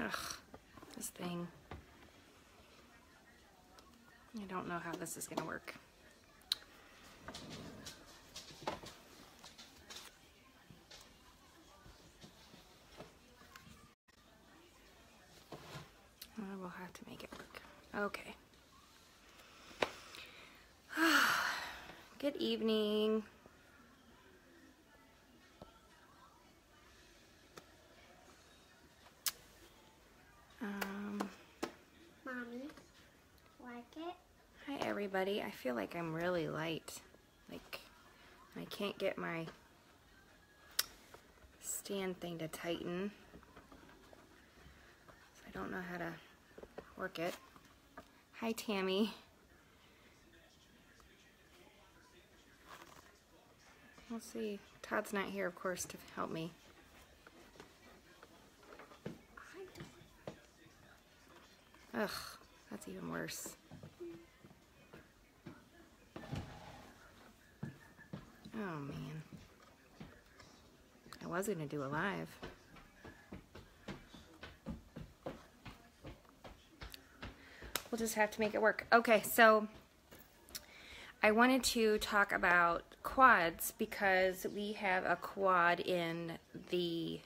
Ugh, this thing. I don't know how this is gonna work. We'll have to make it work. Okay. Good evening. Mommy, like it? Hi everybody. I feel like I'm really light. Like I can't get my stand thing to tighten. So I don't know how to work it. Hi Tammy. We'll see. Todd's not here, of course, to help me. Ugh, that's even worse. Oh man. I was gonna do a live. We'll just have to make it work. Okay, so I wanted to talk about quads because we have a quad in the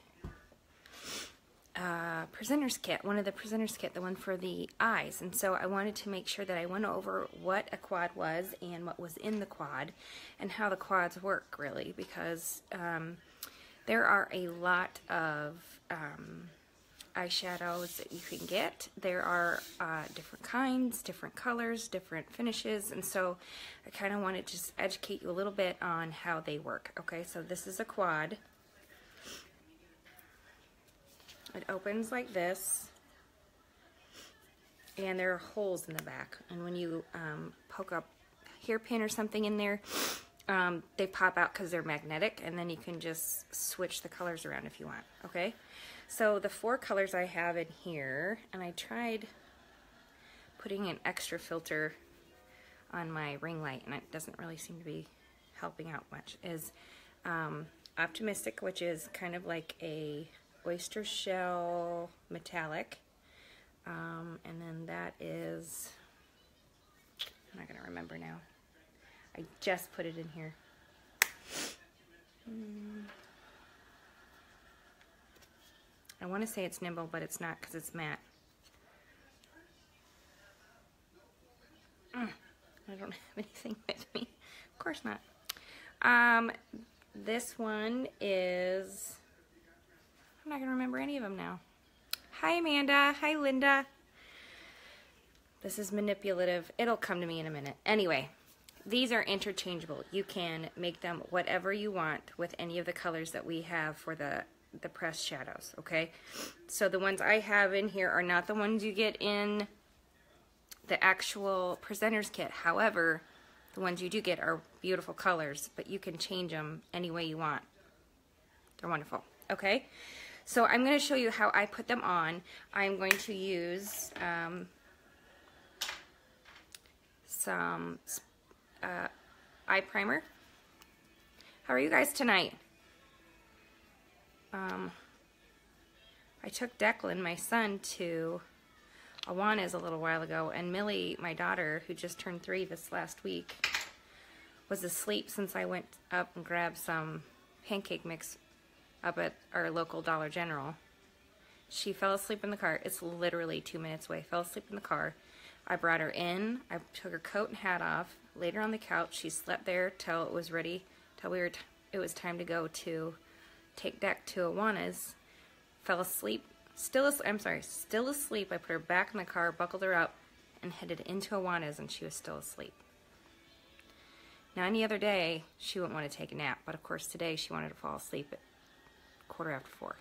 presenter's kit, one of the presenter's kit, the one for the eyes. And so I wanted to make sure that I went over what a quad was and what was in the quad and how the quads work, really, because there are a lot of eyeshadows that you can get. There are different kinds, different colors, different finishes, and so I kind of wanted to just educate you a little bit on how they work. Okay, so this is a quad. It opens like this, and there are holes in the back, and when you poke a hairpin or something in there, they pop out because they're magnetic, and then you can just switch the colors around if you want. Okay, so the 4 colors I have in here, and I tried putting an extra filter on my ring light, and it doesn't really seem to be helping out much, is Optimistic, which is kind of like a oyster shell metallic, and then that is, I'm not going to remember now. I just put it in here. I want to say it's Nimble, but it's not because it's matte. I don't have anything with me. Of course not. This one is, I'm not going to remember any of them now. Hi Amanda. Hi Linda. This is Manipulative. It'll come to me in a minute. Anyway, these are interchangeable. You can make them whatever you want with any of the colors that we have for the pressed shadows, okay? So the ones I have in here are not the ones you get in the actual presenter's kit. However, the ones you do get are beautiful colors, but you can change them any way you want. They're wonderful, okay? So I'm going to show you how I put them on. I'm going to use some eye primer. How are you guys tonight? I took Declan, my son, to Awana's a little while ago, and Millie, my daughter, who just turned 3 this last week, was asleep since I went up and grabbed some pancake mix up at our local Dollar General. She fell asleep in the car. It's literally 2 minutes away. Fell asleep in the car. I brought her in. I took her coat and hat off, laid her on the couch. She slept there till it was ready, till it was time to go to take Deck to Awana's. Fell asleep. Still asleep. I put her back in the car, buckled her up, and headed into Awana's, and she was still asleep. Now, any other day, she wouldn't want to take a nap, but of course today she wanted to fall asleep at 4:15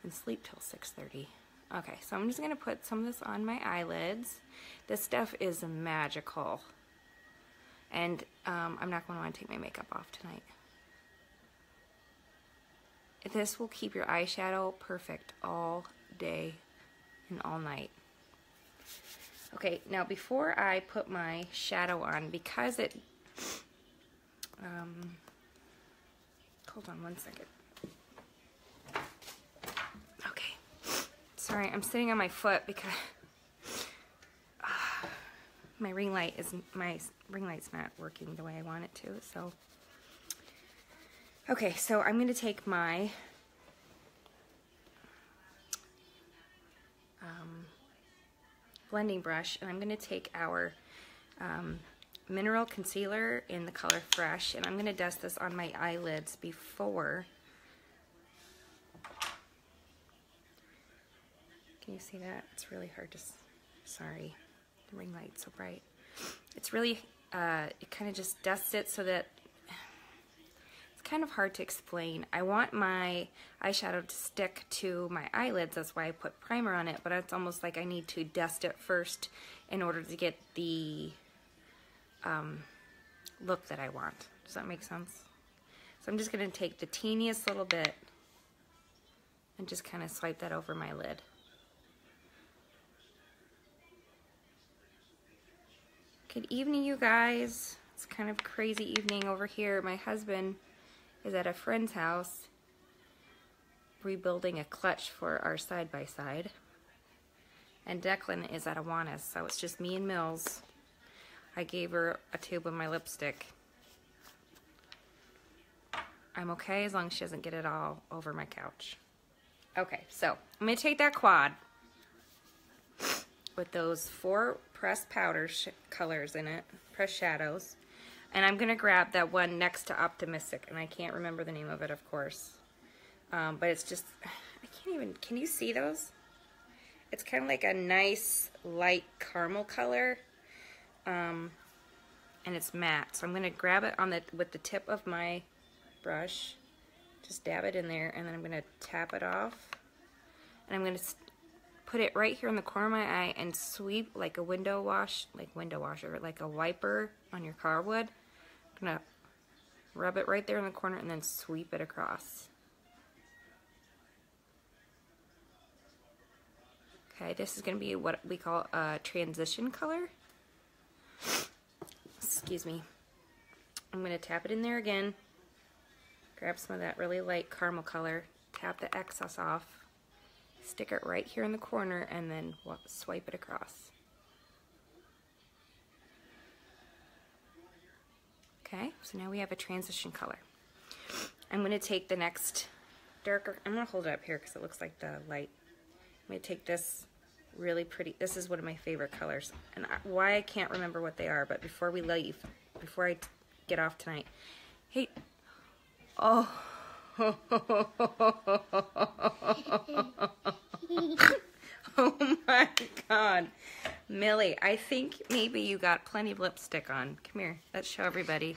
and sleep till 6:30. Okay, so I'm just going to put some of this on my eyelids. This stuff is magical, and I'm not going to want to take my makeup off tonight. This will keep your eyeshadow perfect all day and all night. Okay, now before I put my shadow on, because it, hold on one second. Okay, Alright, I'm sitting on my foot because my ring light's not working the way I want it to, so. Okay, so I'm going to take my blending brush, and I'm going to take our mineral concealer in the color Fresh, and I'm going to dust this on my eyelids before. Can you see that? It's really hard to, sorry, the ring light's so bright. It's really, it kind of just dusts it so that, it's kind of hard to explain. I want my eyeshadow to stick to my eyelids, that's why I put primer on it, but it's almost like I need to dust it first in order to get the look that I want. Does that make sense? So I'm just going to take the teeniest little bit and just kind of swipe that over my lid. Good evening, you guys. It's kind of a crazy evening over here. My husband is at a friend's house rebuilding a clutch for our side-by-side. And Declan is at Awana's, so it's just me and Mills. I gave her a tube of my lipstick. I'm okay as long as she doesn't get it all over my couch. Okay, so I'm going to take that quad with those 4 pressed powder colors in it, pressed shadows, and I'm going to grab that one next to Optimistic, and I can't remember the name of it, of course. But it's just, I can't even, can you see those? It's kind of like a nice light caramel color. And it's matte, so I'm going to grab it on with the tip of my brush, just dab it in there, and then I'm going to tap it off, and I'm going to put it right here in the corner of my eye and sweep like a window washer, like a wiper on your car would. I'm going to rub it right there in the corner and then sweep it across. Okay, this is going to be what we call a transition color. Excuse me. I'm going to tap it in there again, grab some of that really light caramel color, tap the excess off, stick it right here in the corner, and then swipe it across. Okay, so now we have a transition color. I'm going to take the next darker, I'm going to hold it up here because it looks like the light. I'm going to take this really pretty, this is one of my favorite colors, and why I can't remember what they are, but before we leave, before I get off tonight, hey, oh, oh my God, Millie, I think maybe you got plenty of lipstick on. Come here, let's show everybody.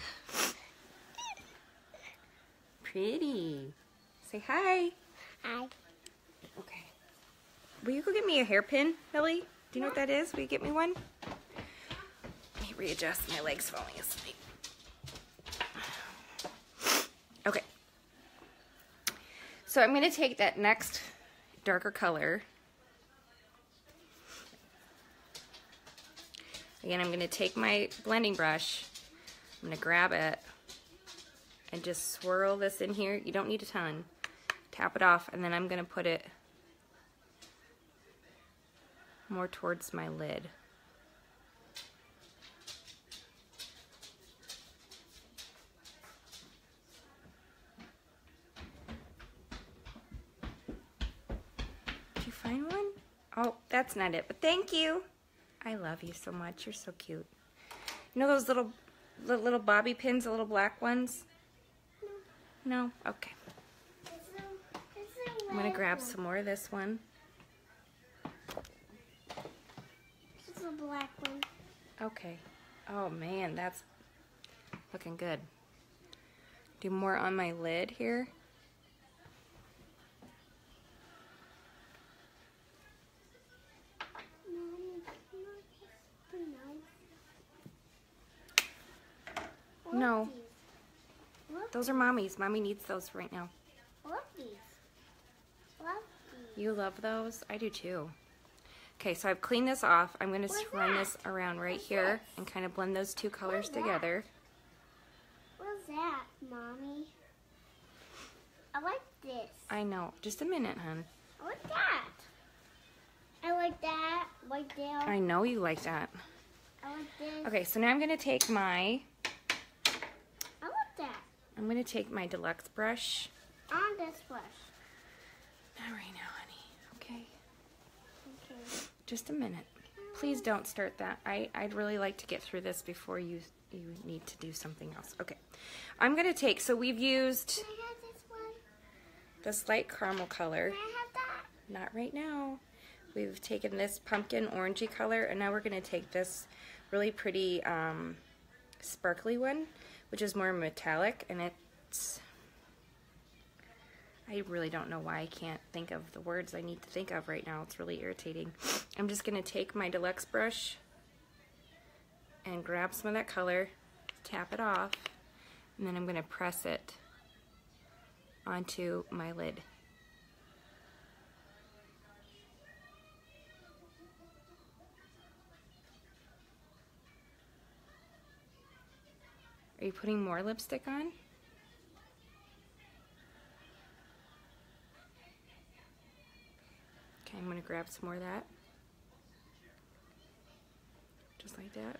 Pretty. Say hi. Hi. Okay. Will you go get me a hairpin, Millie? Do you know what that is? Will you get me one? Let me readjust. My leg's falling asleep. Okay. So I'm going to take that next darker color. Again, I'm going to take my blending brush. I'm going to grab it and just swirl this in here. You don't need a ton. Tap it off, and then I'm going to put it more towards my lid. Did you find one? Oh, that's not it, but thank you. I love you so much. You're so cute. You know those little bobby pins, the little black ones? No? No? Okay. I'm going to grab some more of this one. This is a black one. Okay. Oh man, that's looking good. Do more on my lid here. No. Those are Mommy's. Mommy needs those right now. Love these. Love these. You love those? I do too. Okay, so I've cleaned this off. I'm going to run this around right here and kind of blend those two colors together. What's that, Mommy? I like this. I know. Just a minute, hon. I like that. like that. Like that. I know you like that. I like this. Okay, so now I'm going to take my... I like that. I'm going to take my deluxe brush. On this brush. Not right now, honey. Okay. Okay. Just a minute. Please don't start that. I'd really like to get through this before you need to do something else. Okay. I'm going to take, so we've used Can I have this one? this light caramel color. Can I have that? Not right now. We've taken this pumpkin orangey color, and now we're going to take this really pretty sparkly one, which is more metallic, and it's... I really don't know why I can't think of the words I need to think of right now. It's really irritating. I'm just going to take my deluxe brush and grab some of that color, tap it off, and then I'm going to press it onto my lid. Are you putting more lipstick on? Okay, I'm going to grab some more of that. Just like that.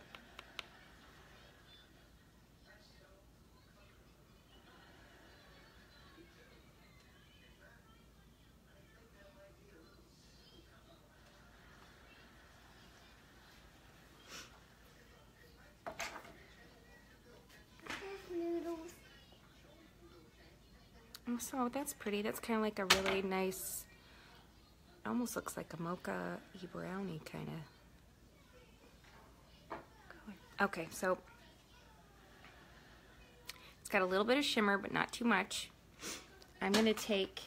Noodles. Oh, so that's pretty. That's kind of like a really nice, it almost looks like a mocha-y brownie kind of color. Okay, so it's got a little bit of shimmer, but not too much. I'm going to take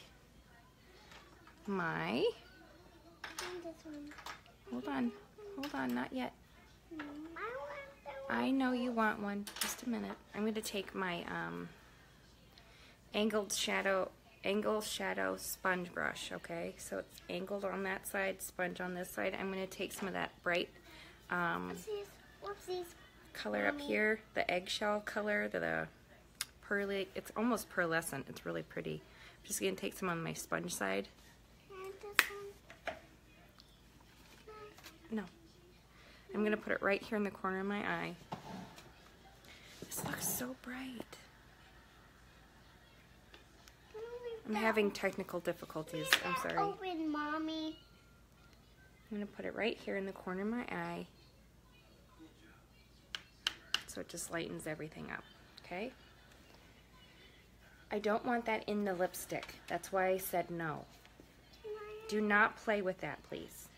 my, And this one. hold on, not yet. I want the one. I know you want one. Just a minute. I'm going to take my angled shadow sponge brush, okay? So it's angled on that side, sponge on this side. I'm going to take some of that bright Whoopsies. color up here, the eggshell color, the pearly, it's almost pearlescent. It's really pretty. I'm just going to take some on my sponge side. And this one. No. I'm going to put it right here in the corner of my eye. This looks so bright. I'm having technical difficulties. I'm sorry. Open, Mommy. I'm going to put it right here in the corner of my eye. So it just lightens everything up. Okay? I don't want that in the lipstick. That's why I said no. Do not play with that, please.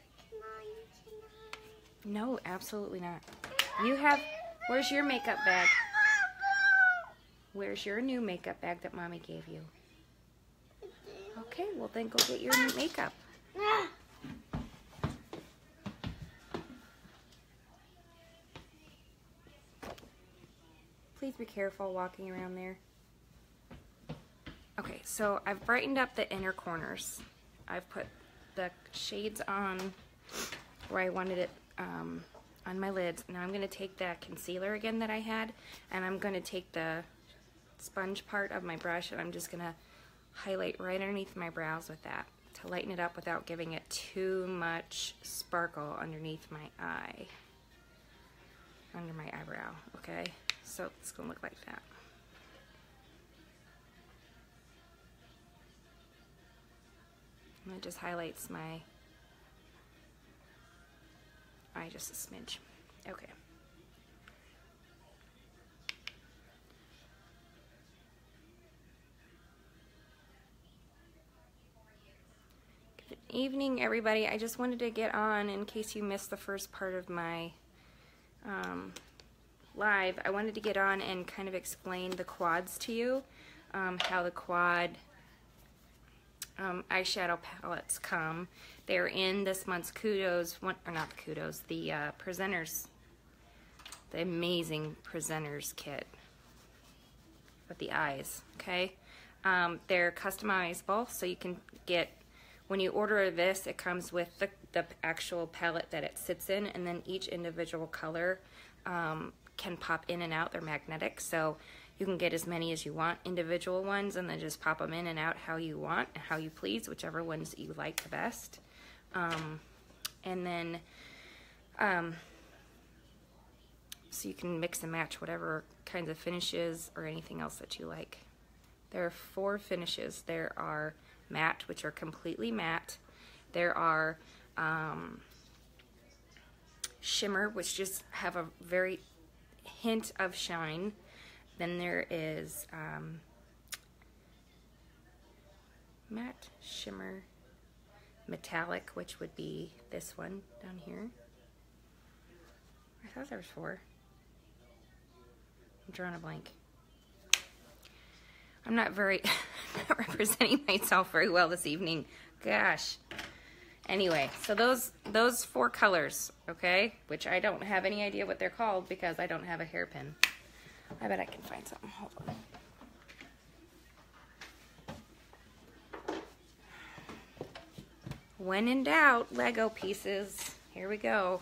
No, absolutely not. You have... Where's your makeup bag? Where's your new makeup bag that Mommy gave you? Okay, well then go get your new makeup. Please be careful walking around there. Okay, so I've brightened up the inner corners. I've put the shades on where I wanted it on my lids. Now I'm going to take that concealer again that I had, and I'm going to take the sponge part of my brush, and I'm just going to highlight right underneath my brows with that to lighten it up without giving it too much sparkle underneath my eye, under my eyebrow, okay? So it's going to look like that. And it just highlights my eye just a smidge. Okay. Good evening, everybody. I just wanted to get on in case you missed the first part of my live. I wanted to get on and kind of explain the quads to you, how the quad eyeshadow palettes come. They're in this month's Kudos, or not the Kudos, the Presenters, the amazing Presenters kit with the eyes, okay? They're customizable, so you can get, when you order this, it comes with the actual palette that it sits in, and then each individual color can pop in and out. They're magnetic, so you can get as many as you want, individual ones, and then just pop them in and out how you want, how you please, whichever ones you like the best. And then, so you can mix and match whatever kinds of finishes or anything else that you like. There are 4 finishes. There are matte, which are completely matte. There are shimmer, which just have a very hint of shine. Then there is matte, shimmer, metallic, which would be this one down here. I thought there was 4. I'm drawing a blank. I'm not not representing myself very well this evening. Gosh. Anyway, so those 4 colors, okay? Which I don't have any idea what they're called because I don't have a hairpin. I bet I can find something. Hold on. When in doubt, Lego pieces. Here we go.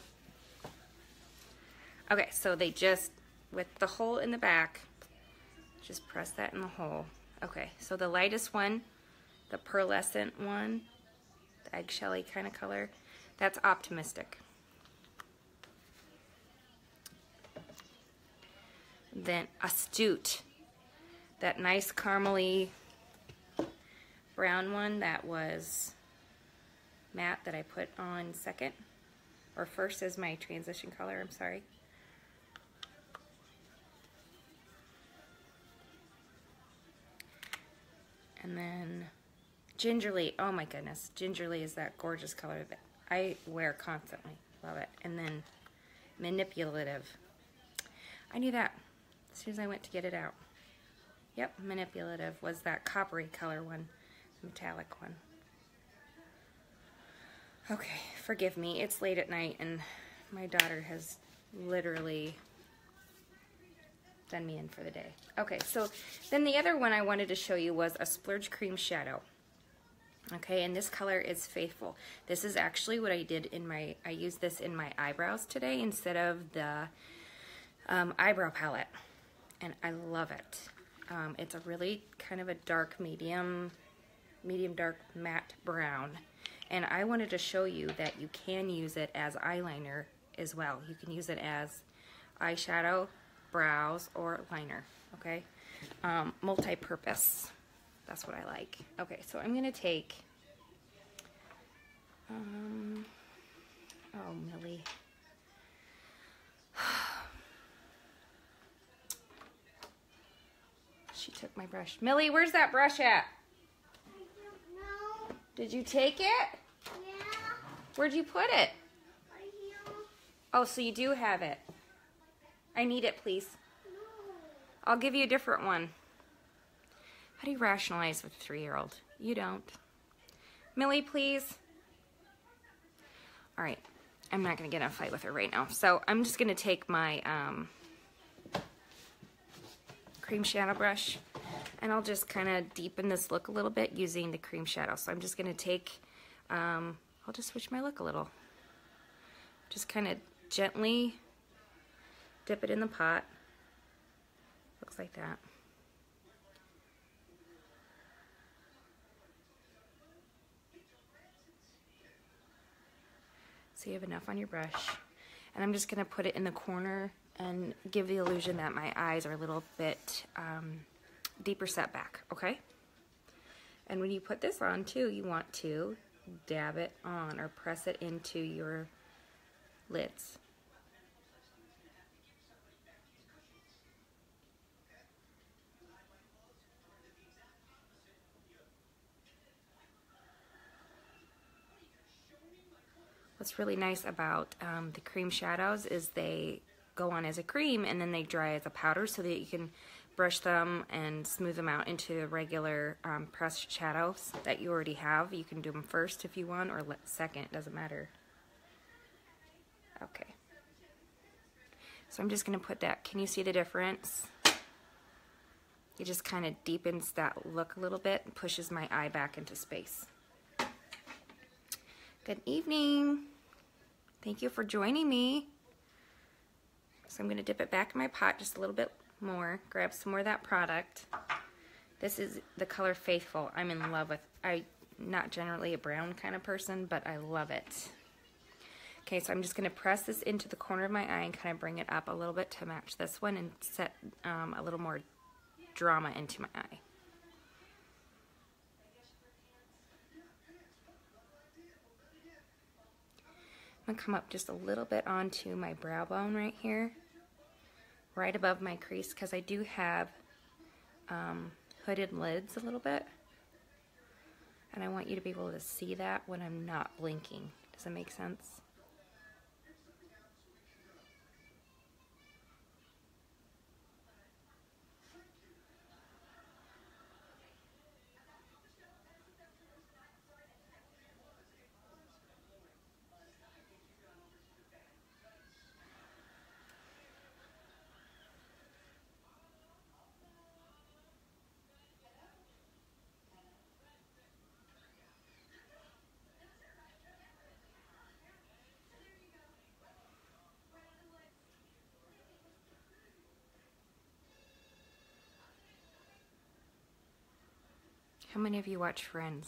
Okay, so they just, with the hole in the back, just press that in the hole. Okay, so the lightest one, the pearlescent one, the eggshelly kind of color, that's optimistic. Then astute, that nice caramely brown one that was matte that I put on second, or first as my transition color, I'm sorry. And then gingerly, oh my goodness, gingerly is that gorgeous color that I wear constantly. Love it. And then manipulative. I knew that as soon as I went to get it out. Yep, manipulative was that coppery color one, metallic one. Okay, forgive me, it's late at night and my daughter has literally done me in for the day. Okay, so then the other one I wanted to show you was a splurge cream shadow. Okay, and this color is Faithful. This is actually what I did in my, I used this in my eyebrows today instead of the eyebrow palette. And I love it. It's a really kind of a dark medium dark matte brown. And I wanted to show you that you can use it as eyeliner as well. You can use it as eyeshadow, brows, or liner, okay? Multi-purpose. That's what I like. Okay, so I'm going to take, oh, Millie. She took my brush. Millie, where's that brush at? I don't know. Did you take it? Yeah. Where'd you put it? Right here. Oh, so you do have it. I need it, please. No. I'll give you a different one. How do you rationalize with a 3-year-old? You don't. Millie, please. All right. I'm not going to get in a fight with her right now. So I'm just going to take my cream shadow brush and I'll just kind of deepen this look a little bit using the cream shadow. So I'm just going to take, I'll just switch my look a little. Just kind of gently dip it in the pot. Looks like that. So you have enough on your brush. And I'm just going to put it in the corner and give the illusion that my eyes are a little bit deeper set back, okay? And when you put this on too, you want to dab it on or press it into your lids. What's really nice about the cream shadows is they go on as a cream and then they dry as a powder so that you can brush them and smooth them out into regular pressed shadows that you already have. You can do them first if you want or second, doesn't matter. Okay. So I'm just going to put that. Can you see the difference? It just kind of deepens that look a little bit and pushes my eye back into space. Good evening. Thank you for joining me. So I'm going to dip it back in my pot just a little bit more, grab some more of that product. This is the color Faithful. I'm in love with. I'm not generally a brown kind of person, but I love it. Okay, so I'm just going to press this into the corner of my eye and kind of bring it up a little bit to match this one and set a little more drama into my eye. I'm going to come up just a little bit onto my brow bone right here, right above my crease, because I do have hooded lids a little bit. And I want you to be able to see that when I'm not blinking. Does that make sense? How many of you watch Friends?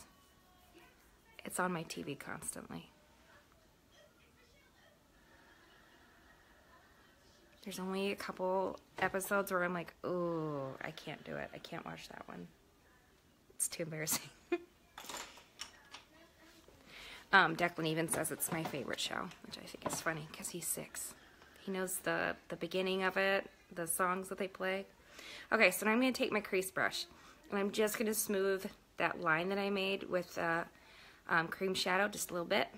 It's on my TV constantly. There's only a couple episodes where I'm like, oh, I can't do it. I can't watch that one. It's too embarrassing. Declan even says it's my favorite show, which I think is funny because he's 6. He knows the beginning of it, the songs that they play. Okay, so now I'm going to take my crease brush, and I'm just going to smooth that line that I made with cream shadow just a little bit.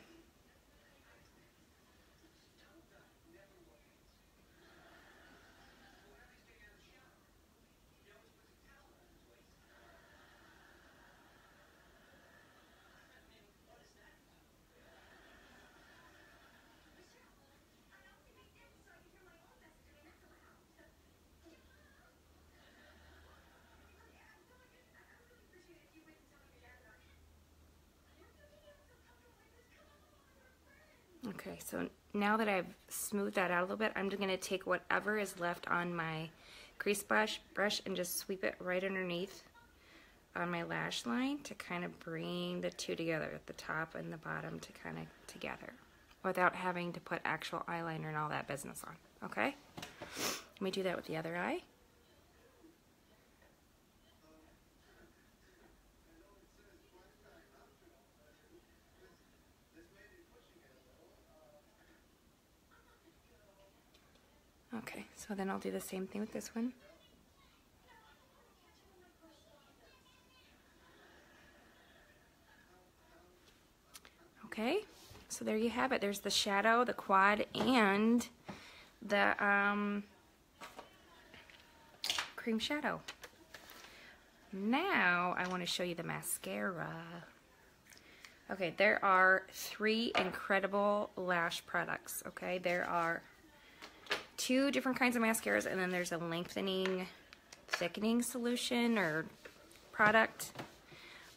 Okay, so now that I've smoothed that out a little bit, I'm just going to take whatever is left on my crease brush and just sweep it right underneath on my lash line to kind of bring the two together, at the top and the bottom to kind of together, without having to put actual eyeliner and all that business on, okay? Let me do that with the other eye. Okay, so then I'll do the same thing with this one. Okay, so there you have it. There's the shadow, the quad, and the cream shadow. Now I want to show you the mascara. Okay, there are 3 incredible lash products, okay? There are 2 different kinds of mascaras, and then there's a lengthening, thickening solution or product.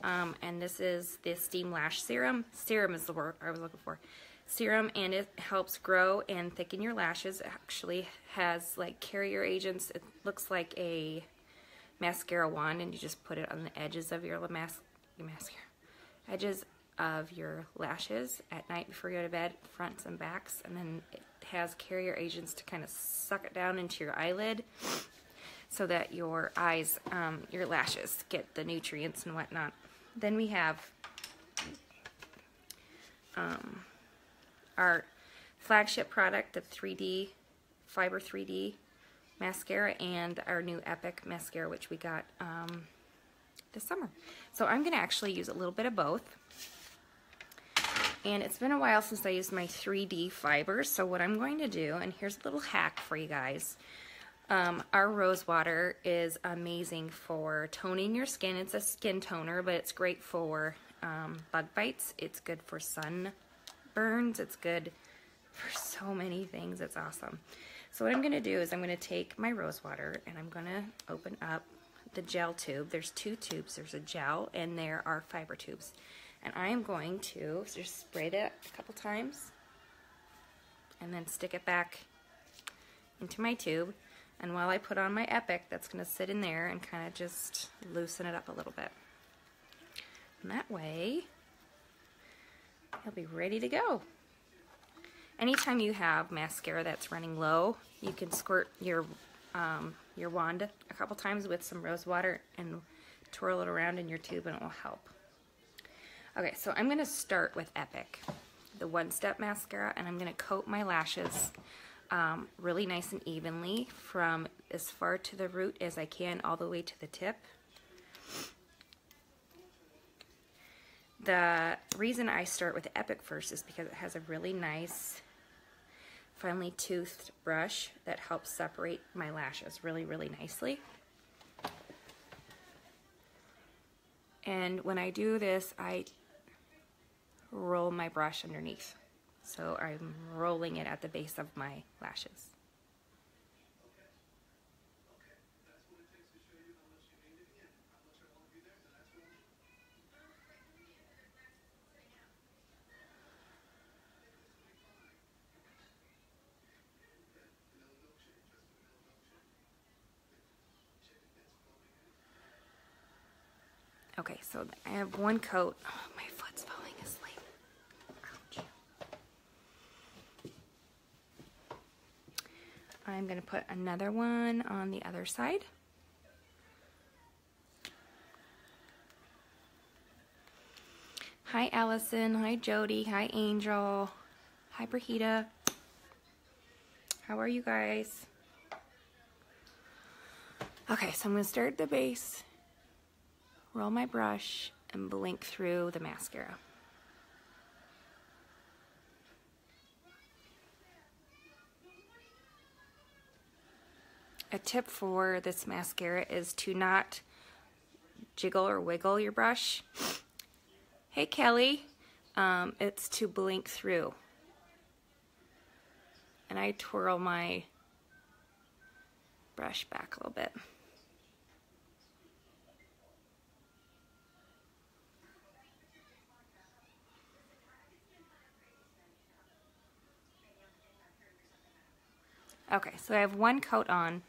And this is the Steam Lash Serum. Serum is the word I was looking for. Serum, and it helps grow and thicken your lashes. It actually has like carrier agents. It looks like a mascara wand, and you just put it on the edges of your edges of your lashes at night before you go to bed, fronts and backs, and then it has carrier agents to kind of suck it down into your eyelid so that your eyes, your lashes get the nutrients and whatnot. Then we have our flagship product, the 3D Fiber 3D mascara, and our new Epic mascara, which we got this summer. So I'm going to actually use a little bit of both. And it's been a while since I used my 3D fibers, so what I'm going to do, and here's a little hack for you guys. Our rose water is amazing for toning your skin. It's a skin toner, but it's great for bug bites. It's good for sunburns. It's good for so many things. It's awesome. So what I'm going to do is I'm going to take my rose water and I'm going to open up the gel tube. There's 2 tubes. There's a gel and there are fiber tubes. And I am going to just spray that a couple times and then stick it back into my tube. And while I put on my Epic, that's going to sit in there and kind of just loosen it up a little bit. And that way, it'll be ready to go. anytime you have mascara that's running low, you can squirt your wand a couple times with some rose water and twirl it around in your tube and it will help. Okay, so I'm going to start with Epic, the one-step mascara, and I'm going to coat my lashes really nice and evenly from as far to the root as I can all the way to the tip. The reason I start with Epic first is because it has a really nice finely toothed brush that helps separate my lashes really, really nicely. And when I do this, I roll my brush underneath. So I'm rolling it at the base of my lashes. Okay, so I have one coat. Oh, my foot's falling asleep. Ouch. I'm going to put another one on the other side. Hi, Allison. Hi, Jody. Hi, Angel. Hi, Brahita. How are you guys? Okay, so I'm going to start at the base, roll my brush, and blink through the mascara. A tip for this mascara is to not jiggle or wiggle your brush. Hey, Kelly. It's to blink through. And I twirl my brush back a little bit. Okay, so I have one coat on,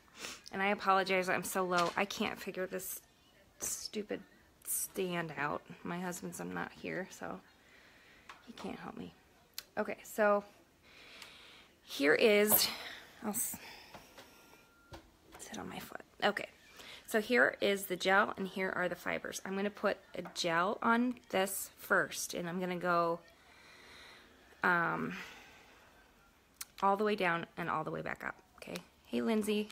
and I apologize, I'm so low. I can't figure this stupid stand out. My husband's not here, so he can't help me. Okay, so here is, I'll sit on my foot. Okay, so here is the gel, and here are the fibers. I'm going to put a gel on this first, and I'm going to go all the way down and all the way back up. Okay. Hey, Lindsay.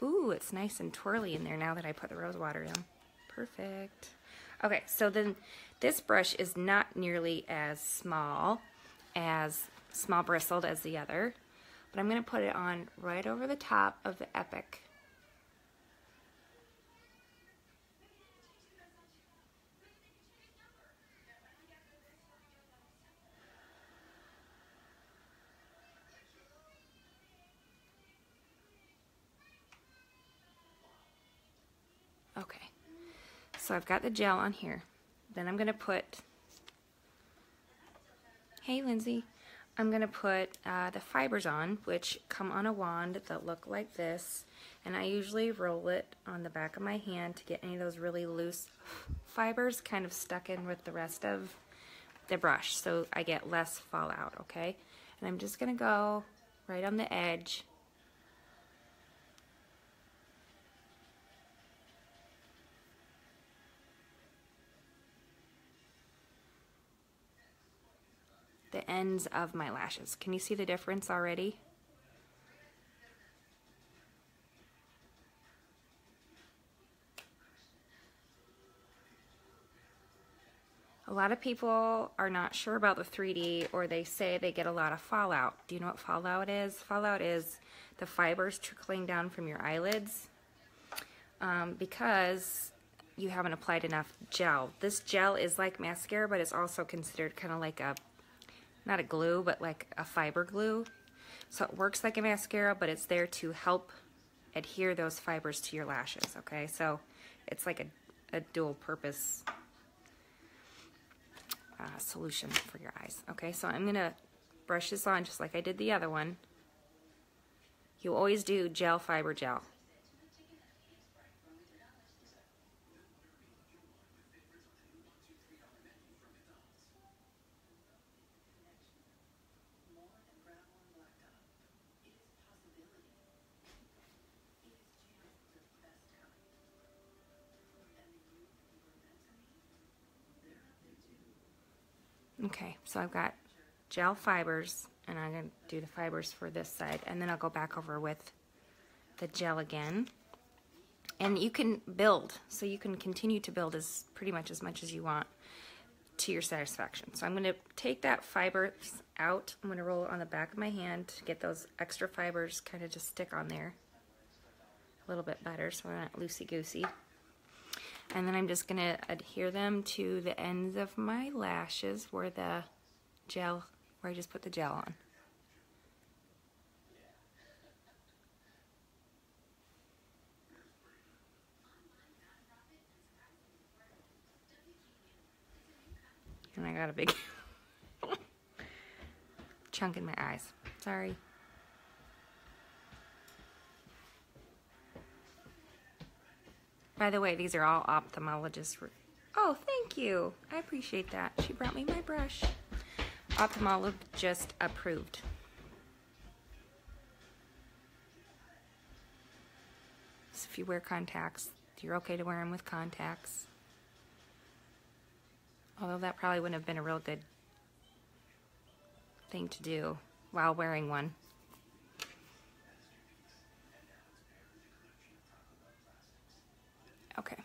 Ooh, it's nice and twirly in there now that I put the rose water in. Perfect. Okay, so then this brush is not nearly as small bristled as the other, but I'm going to put it on right over the top of the Epic. Okay, so I've got the gel on here. Then I'm going to put, hey Lindsay, I'm going to put the fibers on, which come on a wand that look like this. And I usually roll it on the back of my hand to get any of those really loose fibers kind of stuck in with the rest of the brush so I get less fallout, okay? And I'm just going to go right on the edge. The ends of my lashes. Can you see the difference already? A lot of people are not sure about the 3D, or they say they get a lot of fallout. Do you know what fallout is? Fallout is the fibers trickling down from your eyelids because you haven't applied enough gel. This gel is like mascara, but it's also considered kind of like a, not a glue, but like a fiber glue. So it works like a mascara, but it's there to help adhere those fibers to your lashes, okay? So it's like a dual purpose solution for your eyes. Okay, so I'm gonna brush this on just like I did the other one. You always do gel, fiber, gel. Okay, so I've got gel fibers, and I'm going to do the fibers for this side, and then I'll go back over with the gel again. And you can build, so you can continue to build as pretty much as you want to your satisfaction. So I'm going to take that fibers out. I'm going to roll it on the back of my hand to get those extra fibers kind of just stick on there a little bit better, so we're not loosey-goosey. And then I'm just going to adhere them to the ends of my lashes where the gel, where I just put the gel on. And I got a big chunk in my eyes. Sorry. By the way, these are all ophthalmologist. Oh, thank you. I appreciate that. She brought me my brush. Ophthalmologist approved. So if you wear contacts, you're okay to wear them with contacts. Although that probably wouldn't have been a real good thing to do while wearing one. Okay,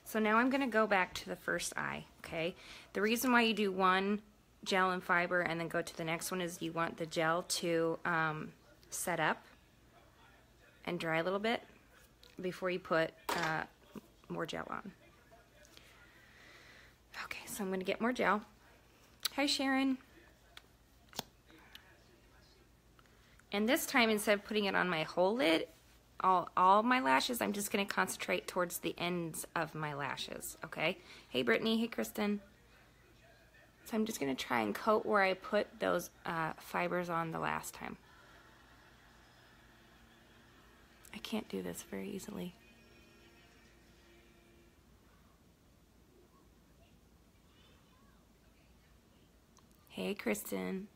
so now I'm going to go back to the first eye, okay? The reason why you do one gel and fiber and then go to the next one is you want the gel to set up and dry a little bit before you put more gel on. Okay, so I'm going to get more gel. Hi, Sharon. And this time, instead of putting it on my whole lid, all my lashes, I'm just going to concentrate towards the ends of my lashes, okay? Hey, Brittany. Hey, Kristen. So I'm just going to try and coat where I put those fibers on the last time. I can't do this very easily. Hey, Kristen.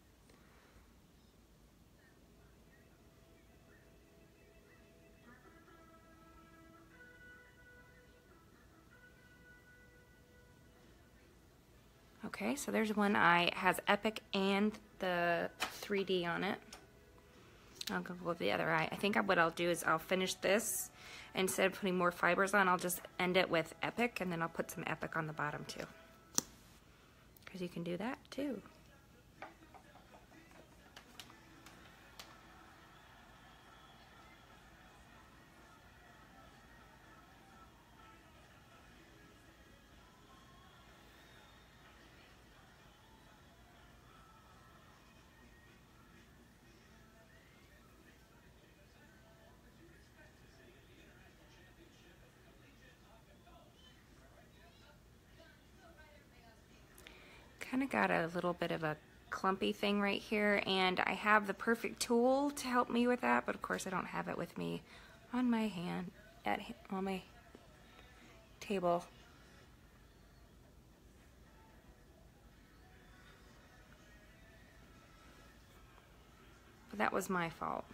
Okay, so there's one eye. It has Epic and the 3D on it. I'll go with the other eye. I think what I'll do is I'll finish this. Instead of putting more fibers on, I'll just end it with Epic, and then I'll put some Epic on the bottom too. Because you can do that too. Kind of got a little bit of a clumpy thing right here, and I have the perfect tool to help me with that, but of course I don't have it with me on my hand, on my table. But that was my fault.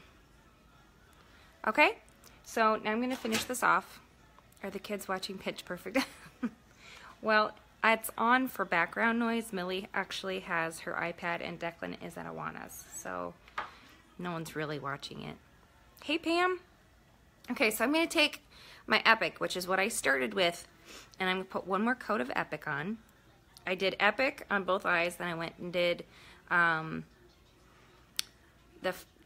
Okay, so now I'm going to finish this off. Are the kids watching Pitch Perfect? Well, it's on for background noise. Millie actually has her iPad and Declan is at Awana's, so no one's really watching it. Hey, Pam. Okay, so I'm going to take my Epic, which is what I started with, and I'm going to put one more coat of Epic on. I did Epic on both eyes, then I went and did the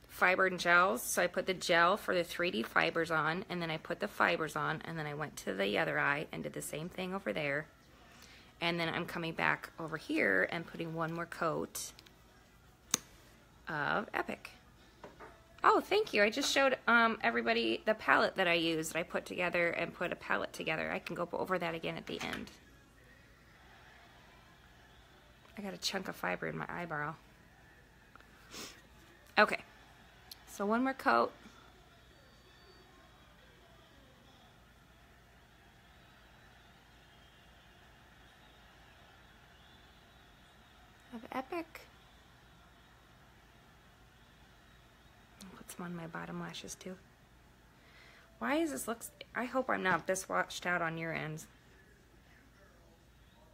fiber and gels. So I put the gel for the 3D fibers on, and then I put the fibers on, and then I went to the other eye and did the same thing over there. And then I'm coming back over here and putting one more coat of Epic. Oh, thank you. I just showed everybody the palette that I used. I put together and put a palette together. I can go over that again at the end. I got a chunk of fiber in my eyebrow. Okay, so one more coat. Of Epic. I'll put some on my bottom lashes too. Why is this looks, I hope I'm not this washed out on your ends,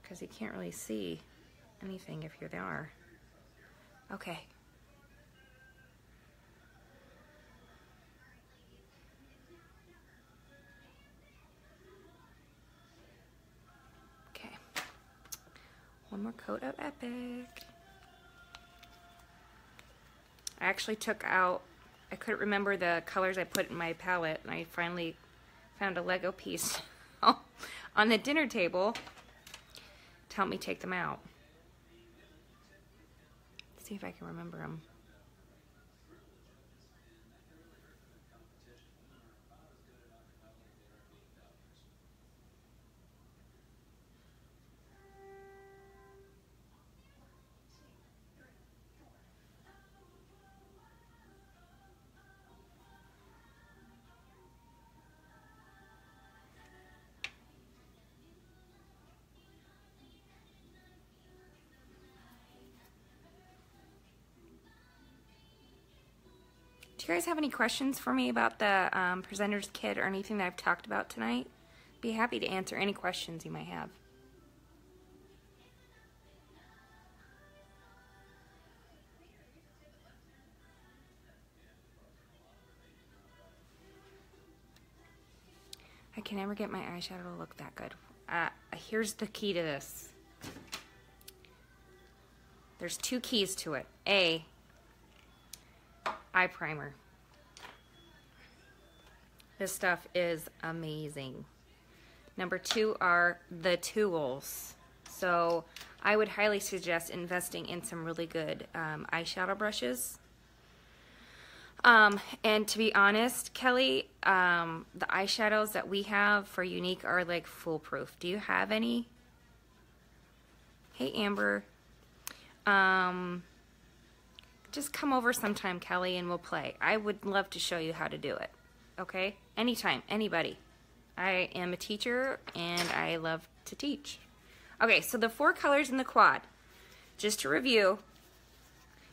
because you can't really see. anything if you're there. Okay. Okay. One more coat of Epic. I actually took out, I couldn't remember the colors I put in my palette, and I finally found a Lego piece on the dinner table to help me take them out. Let's see if I can remember them. Do you guys have any questions for me about the presenter's kit or anything that I've talked about tonight? Be happy to answer any questions you might have. I can never get my eyeshadow to look that good. Here's the key to this. There's two keys to it. A, eye primer. This stuff is amazing. Number two are the tools. So I would highly suggest investing in some really good eyeshadow brushes. And to be honest, Kelly, the eyeshadows that we have for Younique are like foolproof. Do you have any? Hey, Amber. Just come over sometime, Kelly, and we'll play. I would love to show you how to do it. Okay? Anytime, anybody. I am a teacher, and I love to teach. Okay, so the 4 colors in the quad. Just to review,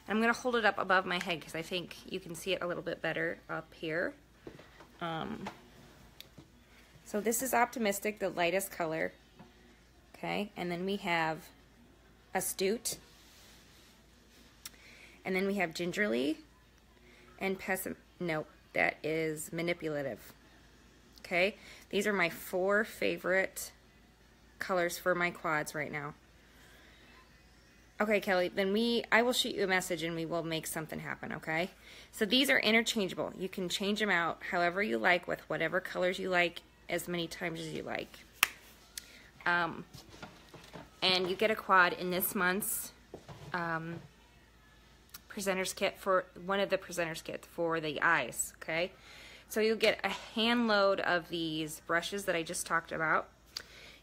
I'm going to hold it up above my head because I think you can see it a little bit better up here. So this is Optimistic, the lightest color. Okay, and then we have Astute. And then we have Gingerly and nope, that is Manipulative. Okay, these are my 4 favorite colors for my quads right now. Okay, Kelly, then I will shoot you a message and we will make something happen, okay? So these are interchangeable. You can change them out however you like with whatever colors you like as many times as you like. And you get a quad in this month's presenter's kit for one of the presenter's kits for the eyes, okay? So you'll get a hand load of these brushes that I just talked about.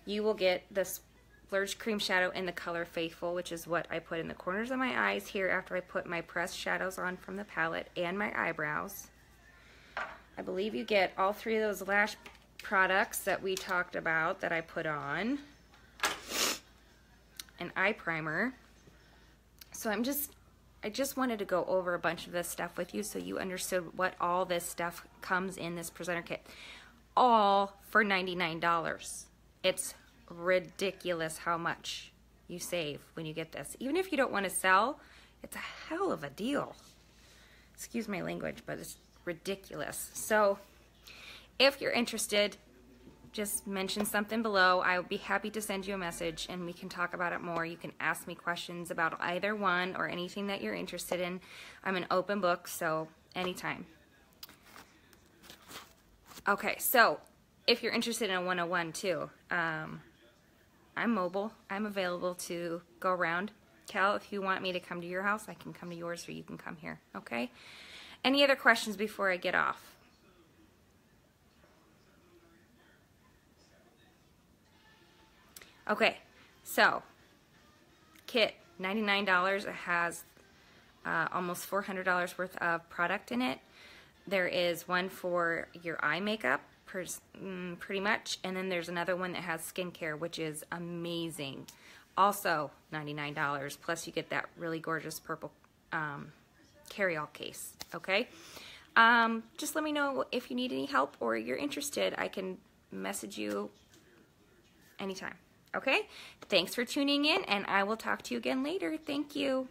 You will get this Splurge Cream Shadow in the color Faithful, which is what I put in the corners of my eyes here after I put my pressed shadows on from the palette and my eyebrows. I believe you get all 3 of those lash products that we talked about that I put on. An eye primer. So I just wanted to go over a bunch of this stuff with you so you understood what all this stuff comes in this presenter kit. All for $99. It's ridiculous how much you save when you get this. Even if you don't want to sell, it's a hell of a deal. Excuse my language, but it's ridiculous. So if you're interested, just mention something below. I would be happy to send you a message and we can talk about it more. You can ask me questions about either one or anything that you're interested in. I'm an open book, so anytime. Okay, so if you're interested in a 101 too, I'm mobile. I'm available to go around. Cal, if you want me to come to your house, I can come to yours or you can come here, okay? Any other questions before I get off? Okay, so kit, $99. It has almost $400 worth of product in it. There is one for your eye makeup, pretty much, and then there's another one that has skincare, which is amazing. Also $99, plus you get that really gorgeous purple carry-all case, okay? Just let me know if you need any help or you're interested. I can message you anytime, Okay? Thanks for tuning in, and I will talk to you again later. Thank you.